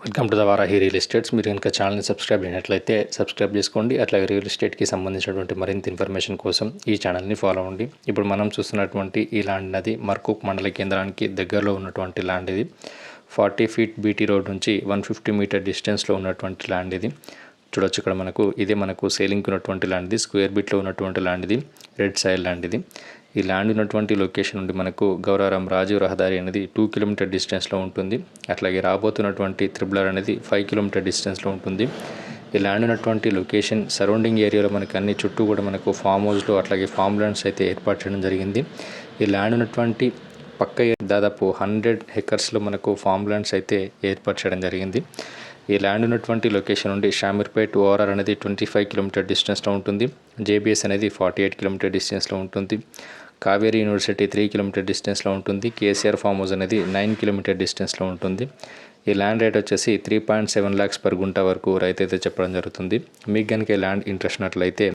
Welcome to the Varahi real estates. మీరు కనుక ఛానల్ని సబ్స్క్రైబ్ అయినట్లయితే సబ్స్క్రైబ్ చేసుకోండి. అట్లాగే రియల్ ఎస్టేట్కి సంబంధించినటువంటి మరింత ఇన్ఫర్మేషన్ కోసం ఈ ఛానల్ని ఫాలో అవ్వండి. ఇప్పుడు మనం చూస్తున్నటువంటి ఈ ల్యాండ్ నది మర్కూక్ మండల కేంద్రానికి దగ్గరలో ఉన్నటువంటి ల్యాండ్ ఇది. 40 ఫీట్ బీటీ రోడ్ నుంచి 150 మీటర్ డిస్టెన్స్లో ఉన్నటువంటి ల్యాండ్ ఇది. చూడొచ్చు ఇక్కడ ఇదే మనకు సేలింగ్కి ఉన్నటువంటి ల్యాండ్ ఇది. స్క్వేర్ బిట్లో ఉన్నటువంటి ల్యాండ్ ఇది. రెడ్ సాయిల్ ల్యాండ్ ఇది. ఈ ల్యాండ్ ఉన్నటువంటి లొకేషన్ నుండి మనకు గౌరారం రాజీవ్ రహదారి అనేది 2 కిలోమీటర్ డిస్టెన్స్లో ఉంటుంది. అట్లాగే రాబోతున్నటువంటి త్రిబులర్ అనేది 5 కిలోమీటర్ డిస్టెన్స్లో ఉంటుంది. ఈ ల్యాండ్ ఉన్నటువంటి లొకేషన్ సరౌండింగ్ ఏరియాలో మనకు అన్ని చుట్టూ కూడా మనకు ఫామ్ హౌస్లో అట్లాగే ఫామ్ ల్యాండ్స్ అయితే ఏర్పాటు చేయడం జరిగింది. ఈ ల్యాండ్ ఉన్నటువంటి పక్క దాదాపు 100 ఎకర్స్లో మనకు ఫామ్ ల్యాండ్స్ అయితే ఏర్పాటు చేయడం జరిగింది. ఈ ల్యాండ్ ఉన్నటువంటి లొకేషన్ నుండి షామీర్పేట్ ఓఆర్ఆర్ అనేది 25 కిలోమీటర్ డిస్టెన్స్లో ఉంటుంది. జేబీఎస్ అనేది 48 కిలోమీటర్ డిస్టెన్స్లో ఉంటుంది. కావేరీ యూనివర్సిటీ 3 కిలోమీటర్ డిస్టెన్స్లో ఉంటుంది. కేసీఆర్ ఫామ్ హౌస్ అనేది 9 కిలోమీటర్ డిస్టెన్స్లో ఉంటుంది. ఈ ల్యాండ్ రేట్ వచ్చేసి 3.7 lakhs per గుంట వరకు రైతు అయితే చెప్పడం జరుగుతుంది. మీకు కనుక ఈ ల్యాండ్ ఇంట్రెస్ట్ ఉన్నట్లయితే